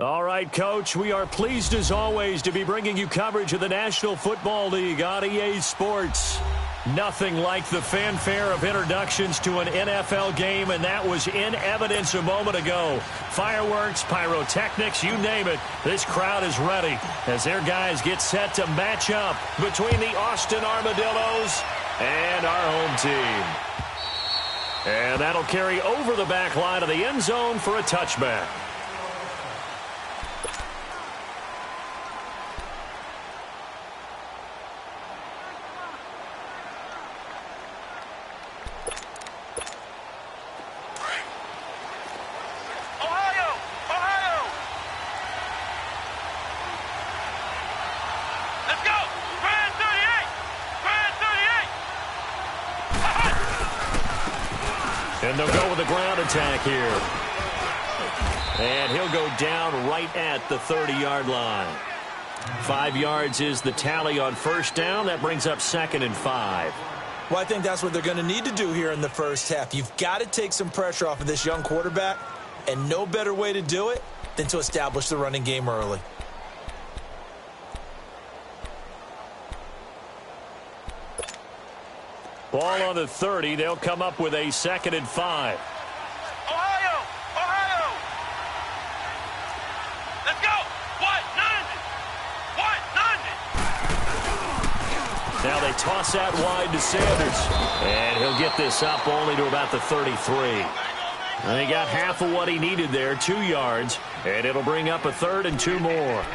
All right, Coach, we are pleased as always to be bringing you coverage of the National Football League on EA Sports. Nothing like the fanfare of introductions to an NFL game, and that was in evidence a moment ago. Fireworks, pyrotechnics, you name it. This crowd is ready as their guys get set to match up between the Austin Armadillos and our home team. And that'll carry over the back line of the end zone for a touchback. And they'll go with the ground attack here. And he'll go down right at the 30-yard line. 5 yards is the tally on first down. That brings up 2nd and 5. Well, I think that's what they're going to need to do here in the first half. You've got to take some pressure off of this young quarterback, and no better way to do it than to establish the running game early. Ball on the 30. They'll come up with a 2nd and 5. Ohio! Let's go! What? Now they toss that wide to Sanders. And he'll get this up only to about the 33. And he got half of what he needed there, 2 yards. And it'll bring up a 3rd and 2 more.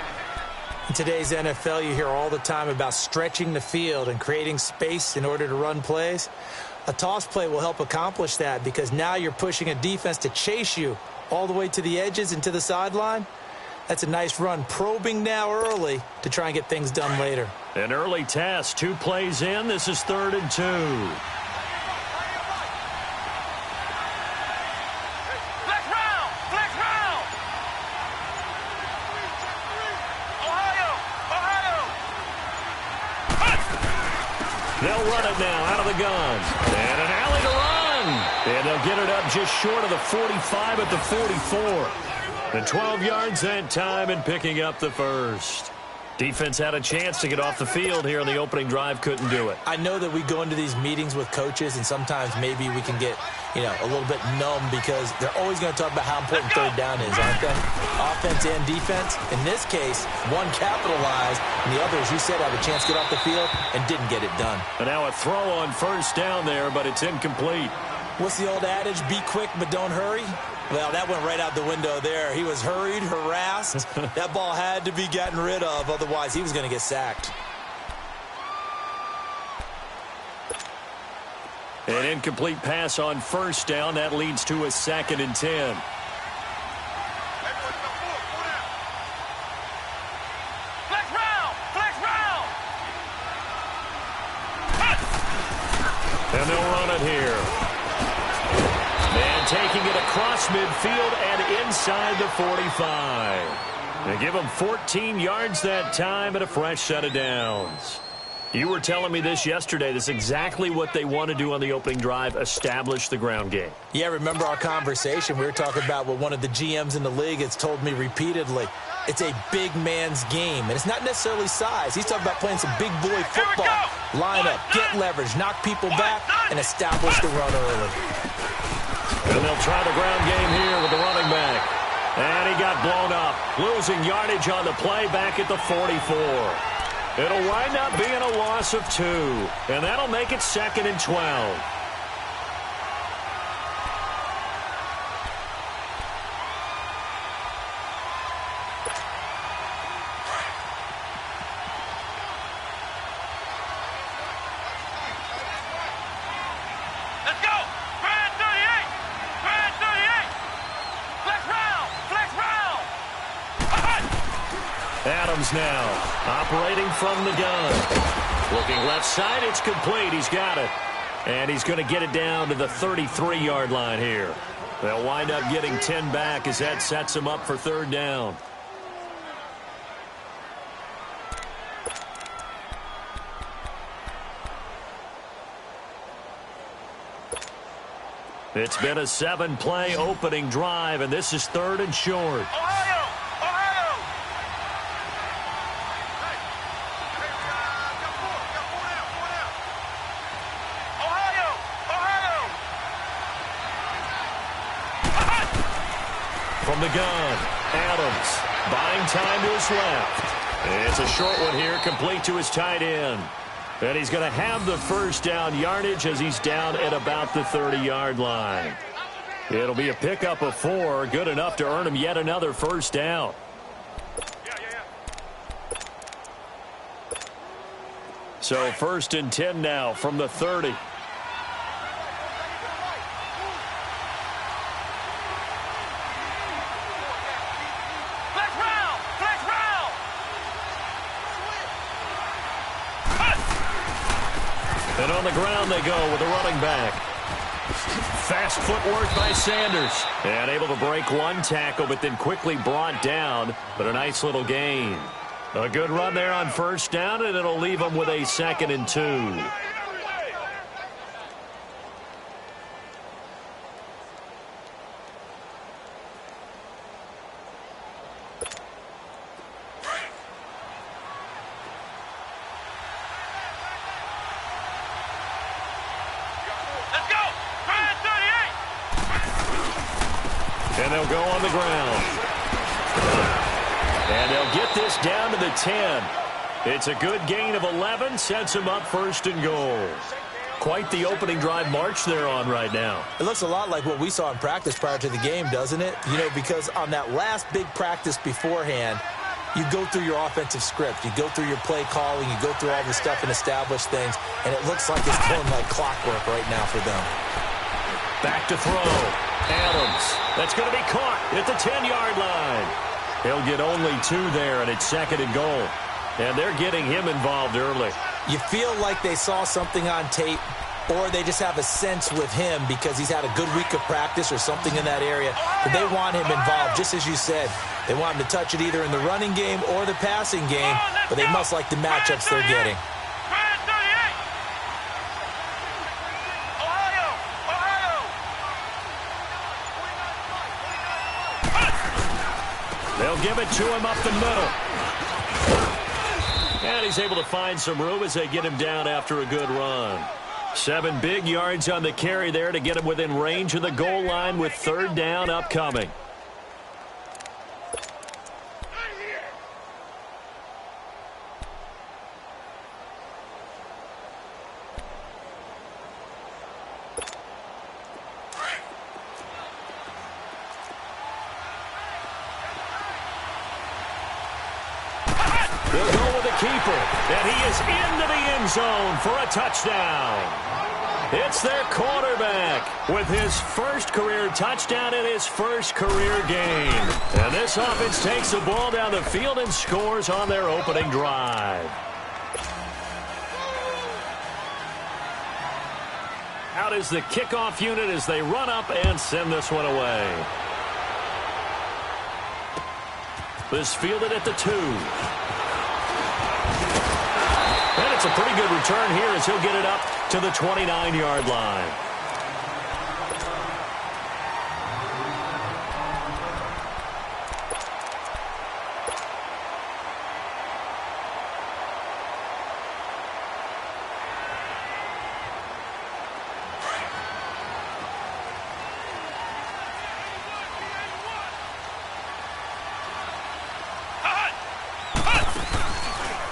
In today's NFL, you hear all the time about stretching the field and creating space in order to run plays. A toss play will help accomplish that because now you're pushing a defense to chase you all the way to the edges and to the sideline. That's a nice run, probing now early to try and get things done later. An early test, 2 plays in. This is 3rd and 2. They'll run it now out of the gun. And an alley to run. And they'll get it up just short of the 45 at the 44. And 12 yards that time and picking up the first. Defense had a chance to get off the field here on the opening drive, couldn't do it. I know that we go into these meetings with coaches, and sometimes maybe we can get, a little bit numb because they're always going to talk about how important third down is, aren't they? Offense and defense. In this case, one capitalized, and the other, as you said, had a chance to get off the field and didn't get it done. And now a throw on first down there, but it's incomplete. What's the old adage? Be quick, but don't hurry. Well, that went right out the window there. He was hurried, harassed. That ball had to be gotten rid of, otherwise he was going to get sacked. An incomplete pass on first down. That leads to a 2nd and 10. And they'll run it here. And taking it across midfield and inside the 45. They give them 14 yards that time and a fresh set of downs. You were telling me this yesterday. This is exactly what they want to do on the opening drive, establish the ground game. Yeah, remember our conversation? We were talking about what one of the GMs in the league has told me repeatedly. It's a big man's game, and it's not necessarily size. He's talking about playing some big boy football. Line up, get leverage, knock people back, and establish the run early. And they'll try the ground game here with the running back. And he got blown up, losing yardage on the play back at the 44. It'll wind up being a loss of 2, and that'll make it 2nd and 12. Adams now operating from the gun. Looking left side, it's complete. He's got it. And he's going to get it down to the 33-yard line here. They'll wind up getting 10 back as that sets him up for 3rd down. It's been a 7-play opening drive, and this is 3rd and short. Ohio! From the gun, Adams buying time to his left. It's a short one here, complete to his tight end. And he's going to have the first down yardage as he's down at about the 30-yard line. It'll be a pickup of 4, good enough to earn him yet another first down. So 1st and 10 now from the 30. And on the ground they go with a running back. Fast footwork by Sanders. And able to break one tackle, but then quickly brought down. But a nice little gain. A good run there on first down, and it'll leave them with a 2nd and 2. And they'll go on the ground. And they'll get this down to the 10. It's a good gain of 11, sets them up 1st and goal. Quite the opening drive march they're on right now. It looks a lot like what we saw in practice prior to the game, doesn't it? You know, because on that last big practice beforehand, you go through your offensive script. You go through your play calling. You go through all the stuff and establish things. And it looks like it's going like clockwork right now for them. Back to throw. Adams. That's going to be caught at the 10-yard line. He'll get only 2 there, and it's 2nd and goal. And they're getting him involved early. You feel like they saw something on tape, or they just have a sense with him because he's had a good week of practice or something in that area, that they want him involved, just as you said. They want him to touch it either in the running game or the passing game, but they must like the matchups they're getting. They'll give it to him up the middle. And he's able to find some room as they get him down after a good run. 7 big yards on the carry there to get him within range of the goal line with 3rd down upcoming. They'll go with the keeper, and he is into the end zone for a touchdown. It's their quarterback with his first career touchdown in his first career game. And this offense takes the ball down the field and scores on their opening drive. Out is the kickoff unit as they run up and send this one away. This fielded at the 2. And it's a pretty good return here as he'll get it up to the 29-yard line.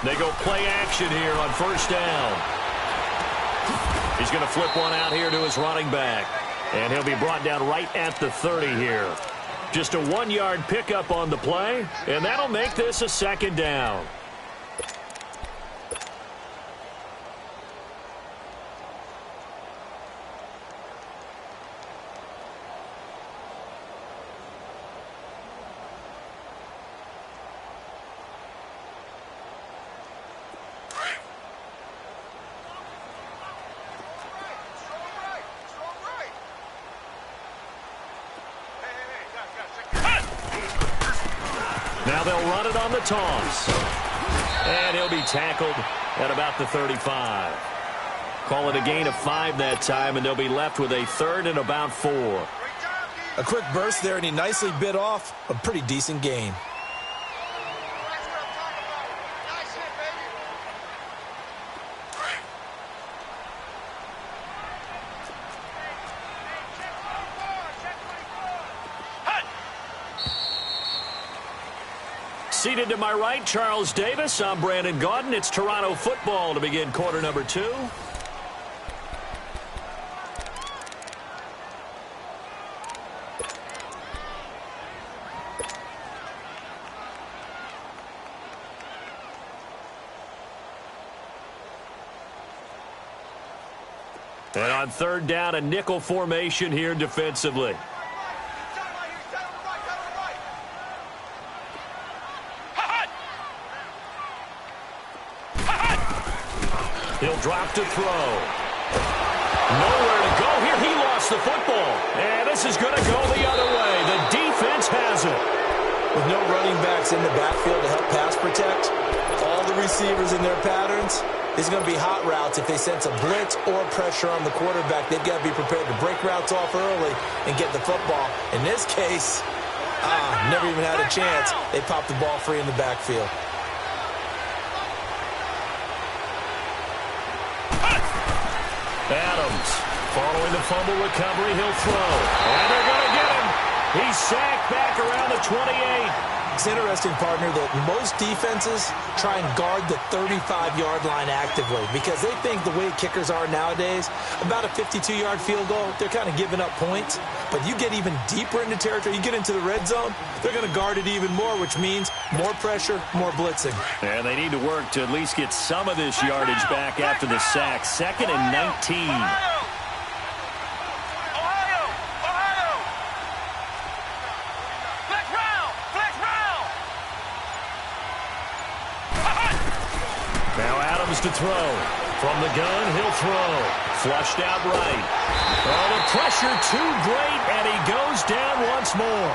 They go play action here on first down. He's going to flip one out here to his running back. And he'll be brought down right at the 30 here. Just a 1-yard pickup on the play, and that'll make this a 2nd down. Now they'll run it on the toss. And he'll be tackled at about the 35. Call it a gain of 5 that time, and they'll be left with a 3rd and about 4. A quick burst there, and he nicely bit off a pretty decent gain. Seated to my right, Charles Davis. I'm Brandon Gaudin. It's Toronto football to begin quarter number 2. And on third down, a nickel formation here defensively. He'll drop to throw. Nowhere to go here. He lost the football. And this is going to go the other way. The defense has it. With no running backs in the backfield to help pass protect, all the receivers in their patterns, it's going to be hot routes. If they sense a blitz or pressure on the quarterback, they've got to be prepared to break routes off early and get the football. In this case, never even had a chance. They popped the ball free in the backfield. Adams, following the fumble recovery, he'll throw. And they're going to get him. He's sacked back around the 28. It's interesting, partner, that most defenses try and guard the 35-yard line actively because they think the way kickers are nowadays, about a 52-yard field goal, they're kind of giving up points. But you get even deeper into territory, you get into the red zone, they're going to guard it even more, which means more pressure, more blitzing. And they need to work to at least get some of this yardage back after the sack. 2nd and 19. To throw. From the gun, he'll throw. Flushed out right. Oh, the pressure too great, and he goes down once more.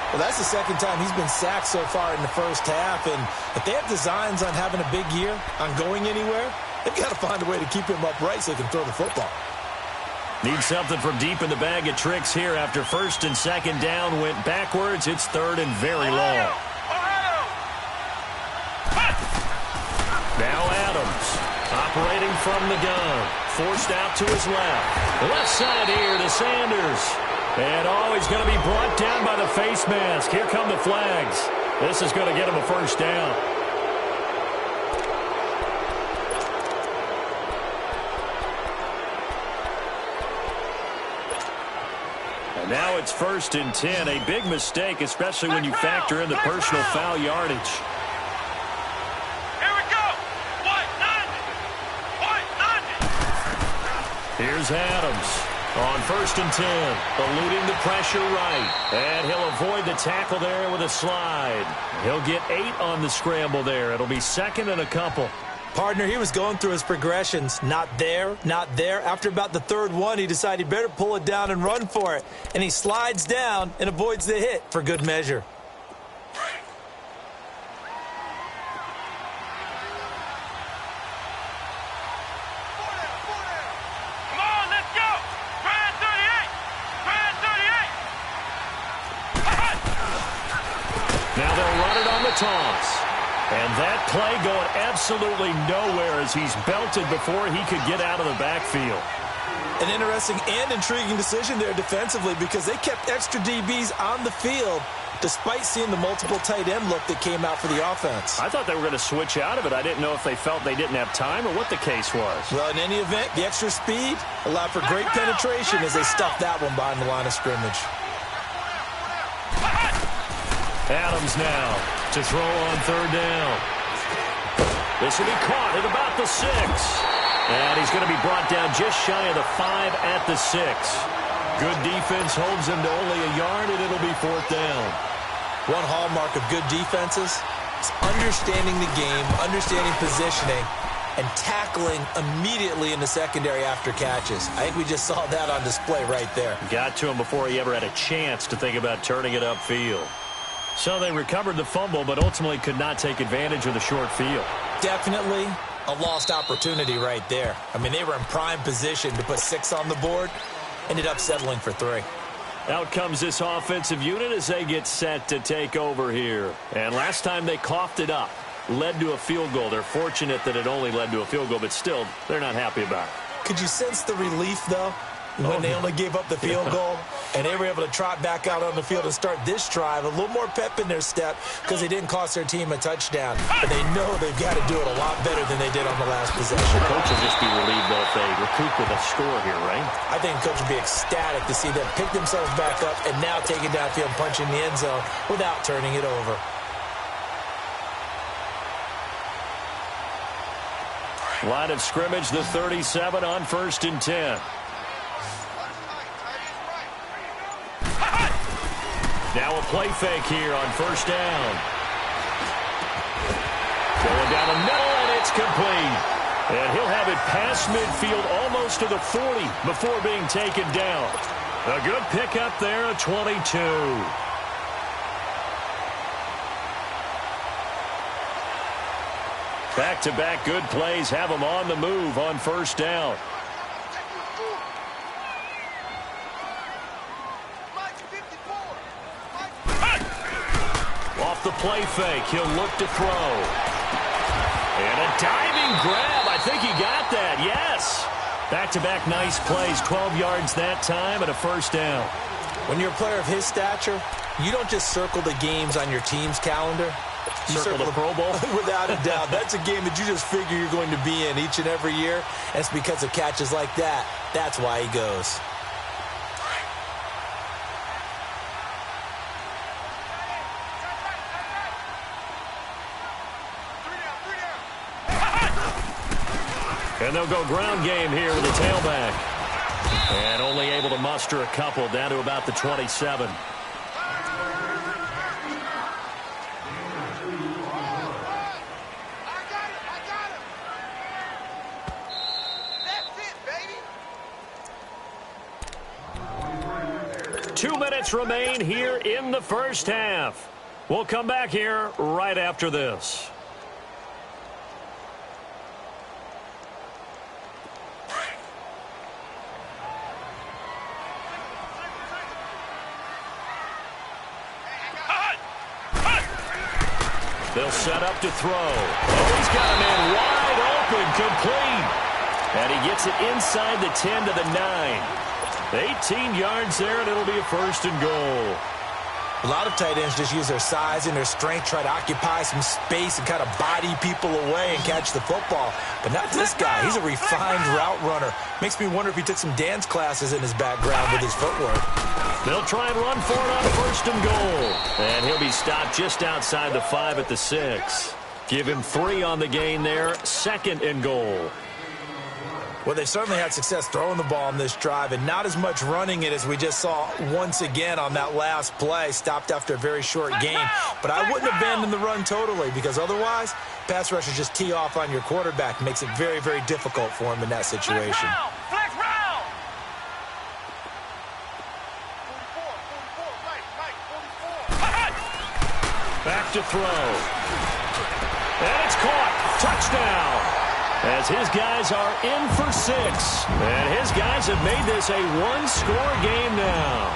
Well, that's the second time he's been sacked so far in the first half, and if they have designs on having a big year, on going anywhere, they've got to find a way to keep him upright so he can throw the football. Need something from deep in the bag of tricks here. After 1st and 2nd down went backwards, it's 3rd and very long. Now Adams, operating from the gun, forced out to his left. Left side here to Sanders. And he's going to be brought down by the face mask. Here come the flags. This is going to get him a first down. And now it's 1st and 10. A big mistake, especially when you factor in the personal foul yardage. Here's Adams on 1st and 10, eluding the pressure right. And he'll avoid the tackle there with a slide. He'll get 8 on the scramble there. It'll be 2nd and a couple. Partner, he was going through his progressions. Not there, not there. After about the 3rd one, he decided he better pull it down and run for it. And he slides down and avoids the hit for good measure. Toss. And that play going absolutely nowhere as he's belted before he could get out of the backfield. An interesting and intriguing decision there defensively because they kept extra DBs on the field despite seeing the multiple tight end look that came out for the offense. I thought they were going to switch out of it. I didn't know if they felt they didn't have time or what the case was. Well, in any event, the extra speed allowed for great penetration as they stuffed that one behind the line of scrimmage. Adams now to throw on 3rd down. This will be caught at about the 6. And he's going to be brought down just shy of the 5 at the 6. Good defense holds him to only a yard, and it'll be 4th down. One hallmark of good defenses is understanding the game, understanding positioning, and tackling immediately in the secondary after catches. I think we just saw that on display right there. Got to him before he ever had a chance to think about turning it upfield. So they recovered the fumble, but ultimately could not take advantage of the short field. Definitely a lost opportunity right there. I mean, they were in prime position to put 6 on the board, ended up settling for 3. Out comes this offensive unit as they get set to take over here. And last time they coughed it up, led to a field goal. They're fortunate that it only led to a field goal, but still, they're not happy about it. Could you sense the relief, though? when they only gave up the field goal, and they were able to trot back out on the field and start this drive, a little more pep in their step because they didn't cost their team a touchdown. But they know they've got to do it a lot better than they did on the last possession. The coach will just be relieved, though, if they recoup with a score here, right? I think the coach will be ecstatic to see them pick themselves back up and now take it downfield, punch in the end zone without turning it over. Line of scrimmage, the 37 on 1st and 10. Now a play fake here on 1st down. Going down the middle, and it's complete. And he'll have it past midfield almost to the 40 before being taken down. A good pickup there at 22. Back-to-back good plays have them on the move on 1st down. Off the play fake, he'll look to throw. And a diving grab. I think he got that, yes. Back-to-back nice plays, 12 yards that time and a 1st down. When you're a player of his stature, you don't just circle the games on your team's calendar. You circle the Pro Bowl? Without a doubt. That's a game that you just figure you're going to be in each and every year. And it's because of catches like that. That's why he goes. And they'll go ground game here with a tailback. And only able to muster a couple down to about the 27. Remain here in the 1st half. We'll come back here right after this. They'll set up to throw. Oh, he's got a man wide open, complete. And he gets it inside the 10 to the 9. 18 yards there, and it'll be a 1st and goal. A lot of tight ends just use their size and their strength, try to occupy some space and kind of body people away and catch the football. But not this guy. He's a refined route runner. Makes me wonder if he took some dance classes in his background with his footwork. They'll try and run for it on 1st and goal. And he'll be stopped just outside the 5 at the 6. Give him 3 on the gain there, 2nd and goal. Well, they certainly had success throwing the ball on this drive and not as much running it as we just saw once again on that last play. Stopped after a very short gain. But I wouldn't abandon the run totally because otherwise, pass rushers just tee off on your quarterback. Makes it very, very difficult for him in that situation. Flex round. Back to throw. And it's caught. Touchdown. As his guys are in for 6. And his guys have made this a one-score game now.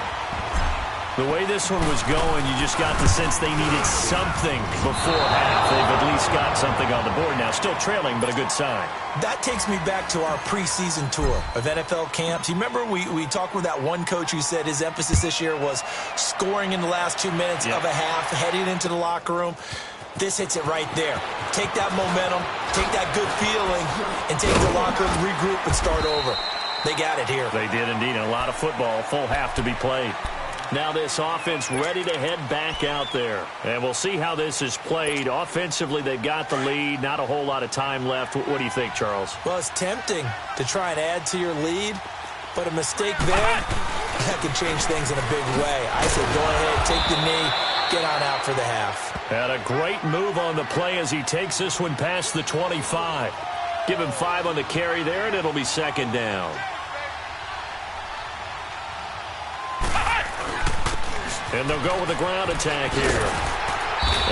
The way this one was going, you just got the sense they needed something before half. They've at least got something on the board now. Still trailing, but a good sign. That takes me back to our preseason tour of NFL camps. You remember we talked with that one coach who said his emphasis this year was scoring in the last 2 minutes of a half, heading into the locker room. This hits it right there. Take that momentum, take that good feeling, and take the locker room, regroup, and start over. They got it here. They did indeed. And a lot of football, full half to be played. Now this offense ready to head back out there. And we'll see how this is played. Offensively, they've got the lead. Not a whole lot of time left. What do you think, Charles? Well, it's tempting to try and add to your lead, but a mistake there, that could change things in a big way. I say go ahead, take the knee, get on out for the half. And a great move on the play as he takes this one past the 25. Give him 5 on the carry there, and it'll be 2nd down. And they'll go with the ground attack here.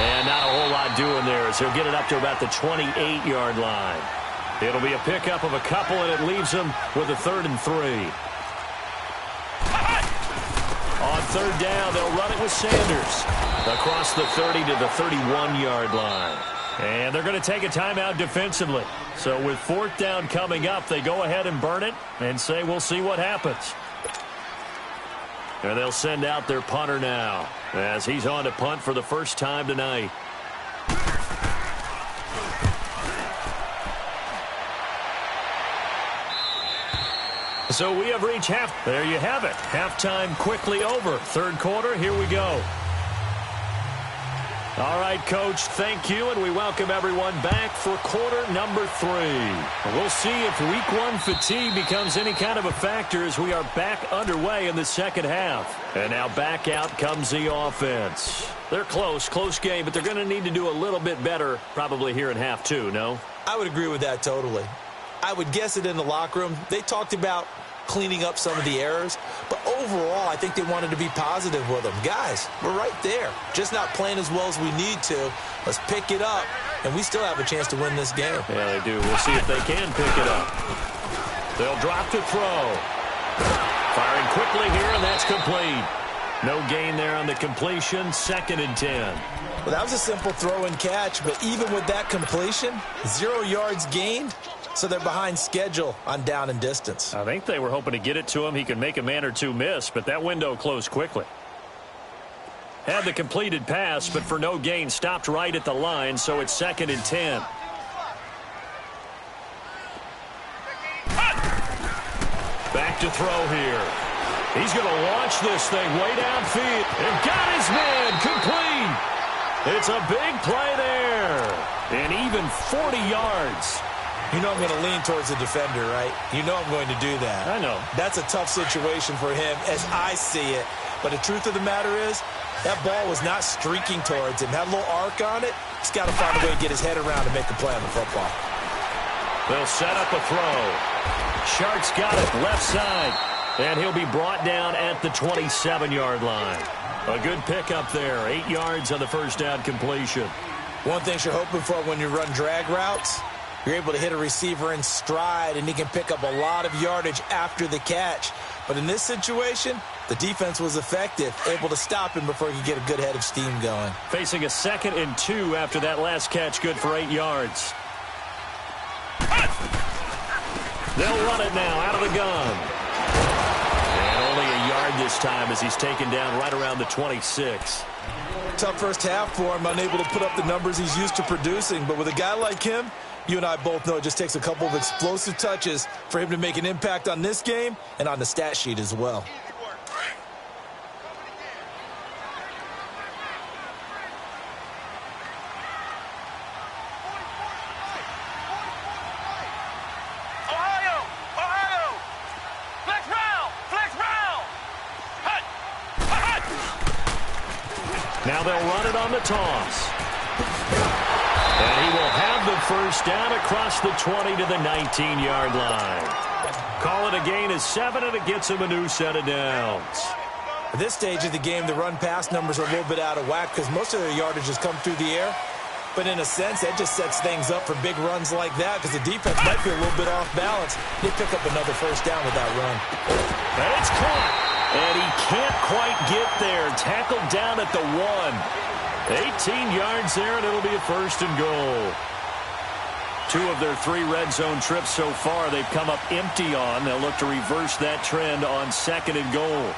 And not a whole lot doing there as he'll get it up to about the 28-yard line. It'll be a pickup of a couple, and it leaves him with a 3rd and 3. On 3rd down, they'll run it with Sanders across the 30 to the 31-yard line. And they're going to take a timeout defensively. So with fourth down coming up, they go ahead and burn it and say we'll see what happens. And they'll send out their punter now as he's on to punt for the first time tonight. So we have reached half. There you have it. Halftime quickly over. Third quarter, here we go. All right, Coach, thank you, and we welcome everyone back for quarter number 3. We'll see if week 1 fatigue becomes any kind of a factor as we are back underway in the second half. And now back out comes the offense. They're close game, but they're going to need to do a little bit better probably here in half 2, no? I would agree with that totally. I would guess it in the locker room. They talked about cleaning up some of the errors, but overall, I think they wanted to be positive with them. Guys, we're right there. Just not playing as well as we need to. Let's pick it up, and we still have a chance to win this game. Yeah, they do. We'll see if they can pick it up. They'll drop to throw. Firing quickly here, and that's complete. No gain there on the completion. 2nd and 10. Well, that was a simple throw and catch, but even with that completion, 0 yards gained. So they're behind schedule on down and distance. I think they were hoping to get it to him. He could make a man or two miss, but that window closed quickly. Had the completed pass, but for no gain, stopped right at the line, so it's 2nd and 10. Back to throw here. He's going to launch this thing way downfield. And got his man complete. It's a big play there. And even 40 yards. You know I'm going to lean towards the defender, right? You know I'm going to do that. I know. That's a tough situation for him as I see it. But the truth of the matter is, that ball was not streaking towards him. Had a little arc on it. He's got to find a way to get his head around and make a play on the football. They'll set up a throw. Shark's got it left side. And he'll be brought down at the 27-yard line. A good pickup there. 8 yards on the first down completion. One thing you're hoping for when you run drag routes, you're able to hit a receiver in stride, and he can pick up a lot of yardage after the catch. But in this situation, the defense was effective, able to stop him before he could get a good head of steam going. Facing a 2nd and 2 after that last catch, good for 8 yards. They'll run it now out of the gun. And only a yard this time as he's taken down right around the 26. Tough first half for him, unable to put up the numbers he's used to producing. But with a guy like him, you and I both know it just takes a couple of explosive touches for him to make an impact on this game and on the stat sheet as well. Now they'll run it on the toss. And he will have the first down across the 20 to the 19-yard line. Call it a gain of 7, and it gets him a new set of downs. At this stage of the game, the run-pass numbers are a little bit out of whack because most of their yardage has come through the air. But in a sense, that just sets things up for big runs like that because the defense might be a little bit off balance. They pick up another first down with that run. And it's caught. And he can't quite get there. Tackled down at the 1. 18 yards there, and it'll be a 1st and goal. 2 of their 3 red zone trips so far they've come up empty on. They'll look to reverse that trend on 2nd and goal.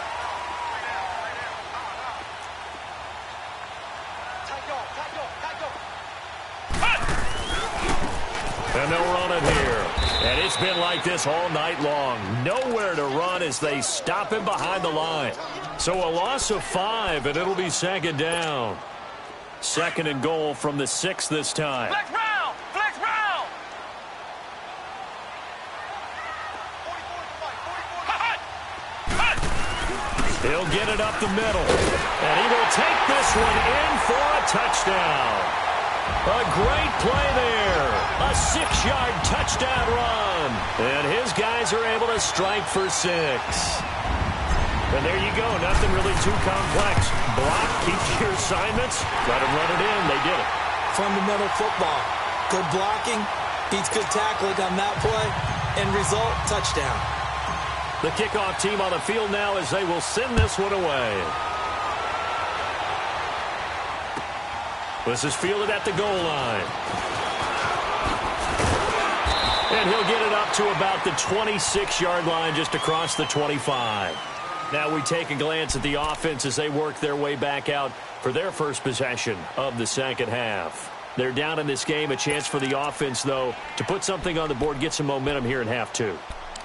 And they'll run it here. And it's been like this all night long. Nowhere to run as they stop him behind the line. So a loss of 5, and it'll be 2nd down. 2nd and goal from the 6 this time. Flex round! Flex round! He'll get it up the middle. And he will take this one in for a touchdown. A great play there. A 6-yard touchdown run. And his guys are able to strike for 6. And there you go. Nothing really too complex. Block, keep your assignments. Let them run it in. They did it. Fundamental football. Good blocking. Beats good tackling on that play. End result, touchdown. The kickoff team on the field now as they will send this one away. This is fielded at the goal line. And he'll get it up to about the 26-yard line, just across the 25. Now we take a glance at the offense as they work their way back out for their first possession of the second half. They're down in this game. A chance for the offense, though, to put something on the board, get some momentum here in half two.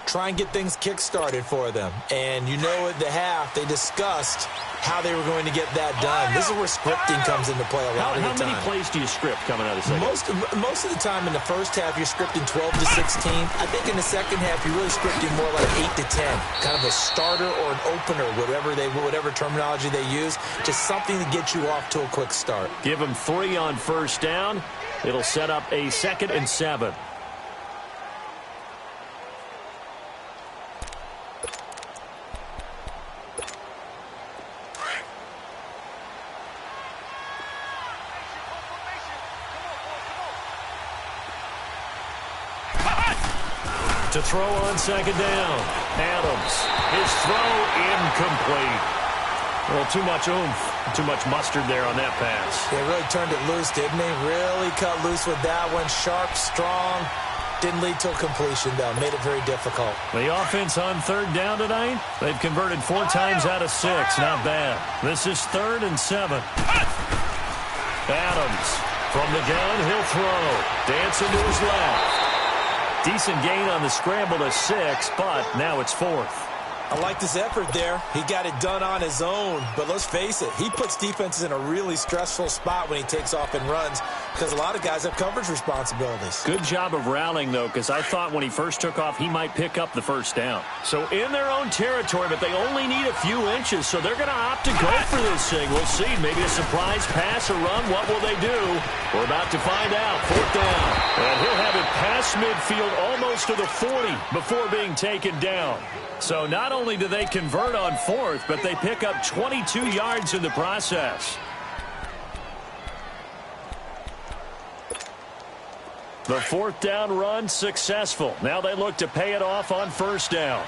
Try and get things kick-started for them. And you know at the half, they discussed how they were going to get that done. This is where scripting comes into play a lot of the time. How many plays do you script coming out of the second? Most of the time in the first half, you're scripting 12 to 16. I think in the second half, you're really scripting more like 8 to 10. Kind of a starter or an opener, whatever terminology they use. Just something to get you off to a quick start. Give them 3 on first down. It'll set up a 2nd and 7. To throw on second down. Adams. His throw incomplete. Well, too much oomph, too much mustard there on that pass. They really turned it loose, didn't they? Really cut loose with that one. Sharp, strong. Didn't lead to a completion, though. Made it very difficult. The offense on third down tonight, they've converted 4 times out of 6. Not bad. This is 3rd and 7. Adams from the gun. He'll throw. Dancing to his left. Decent gain on the scramble to 6, but now it's 4th. I like this effort there. He got it done on his own. But let's face it, he puts defenses in a really stressful spot when he takes off and runs because a lot of guys have coverage responsibilities. Good job of rallying, though, because I thought when he first took off, he might pick up the first down. So in their own territory, but they only need a few inches, so they're going to opt to go for this thing. We'll see. Maybe a surprise pass or run. What will they do? We're about to find out. 4th down. And he'll have it past midfield almost to the 40 before being taken down. So not only do they convert on 4th, but they pick up 22 yards in the process. The 4th down run successful. Now they look to pay it off on first down.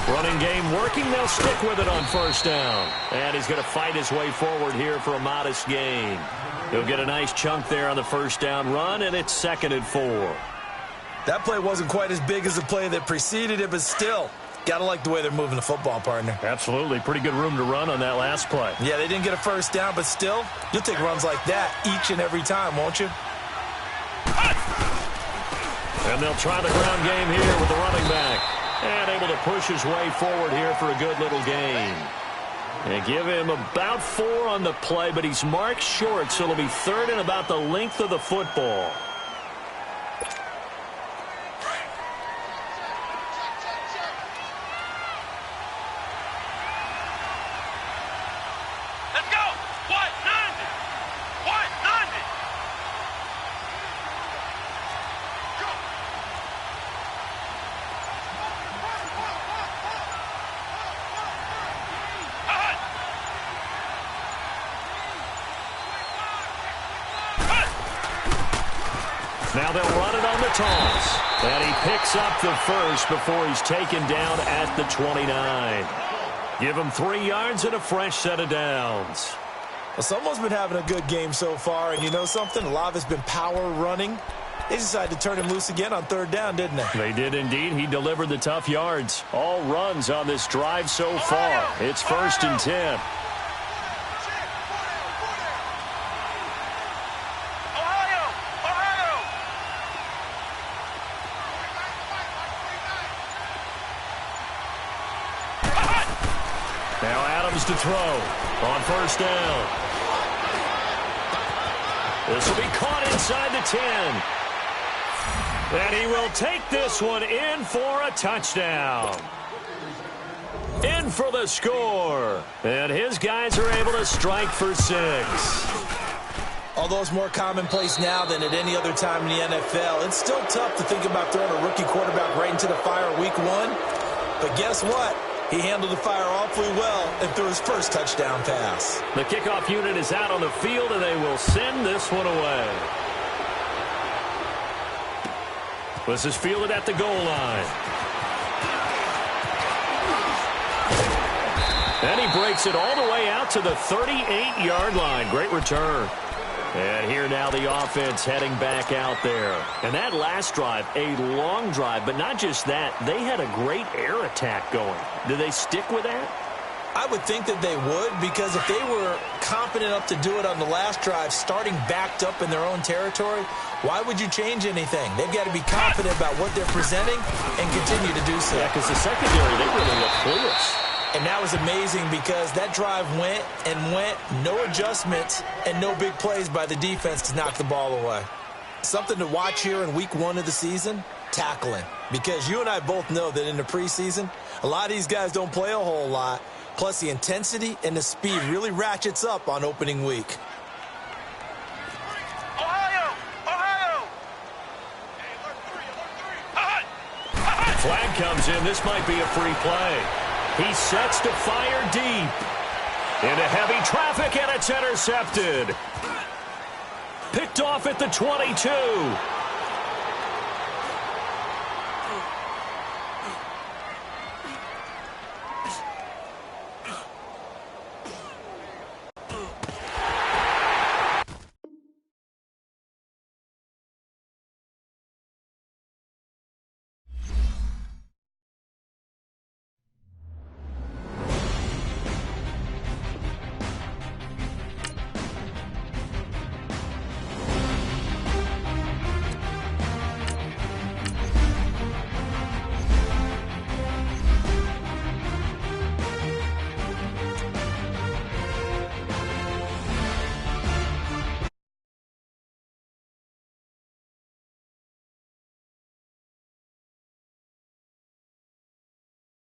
Running game working. They'll stick with it on first down. And he's going to fight his way forward here for a modest gain. He'll get a nice chunk there on the first down run, and it's 2nd and 4. That play wasn't quite as big as the play that preceded it, but still, got to like the way they're moving the football, partner. Absolutely. Pretty good room to run on that last play. Yeah, they didn't get a first down, but still, you'll take runs like that each and every time, won't you? And they'll try the ground game here with the running back. And able to push his way forward here for a good little gain. And give him about 4 on the play, but he's marked short, so it'll be 3rd and about the length of the football. Let's go. 190. 190. Now they'll run it on the toss. And he picks up the first before he's taken down at the 29. Give him 3 yards and a fresh set of downs. Well, someone's been having a good game so far, and you know something? A lot of it's been power running. They decided to turn him loose again on 3rd down, didn't they? They did indeed. He delivered the tough yards. All runs on this drive so far. It's 1st and 10. Now Adams to throw on first down. This will be caught inside the 10. And he will take this one in for a touchdown. In for the score. And his guys are able to strike for 6. Although it's more commonplace now than at any other time in the NFL, it's still tough to think about throwing a rookie quarterback right into the fire week 1. But guess what? He handled the fire awfully well and threw his first touchdown pass. The kickoff unit is out on the field, and they will send this one away. This is fielded at the goal line. And he breaks it all the way out to the 38-yard line. Great return. And here now the offense heading back out there. And that last drive, a long drive, but not just that. They had a great air attack going. Do they stick with that? I would think that they would, because if they were confident enough to do it on the last drive, starting backed up in their own territory, why would you change anything? They've got to be confident about what they're presenting and continue to do so. Yeah, because the secondary, they really look clueless. And that was amazing because that drive went and went, no adjustments, and no big plays by the defense to knock the ball away. Something to watch here in week 1 of the season, tackling. Because you and I both know that in the preseason, a lot of these guys don't play a whole lot. Plus, the intensity and the speed really ratchets up on opening week. Ohio! Ohio! Flag comes in. This might be a free play. He sets to fire deep. Into heavy traffic, and it's intercepted. Picked off at the 22.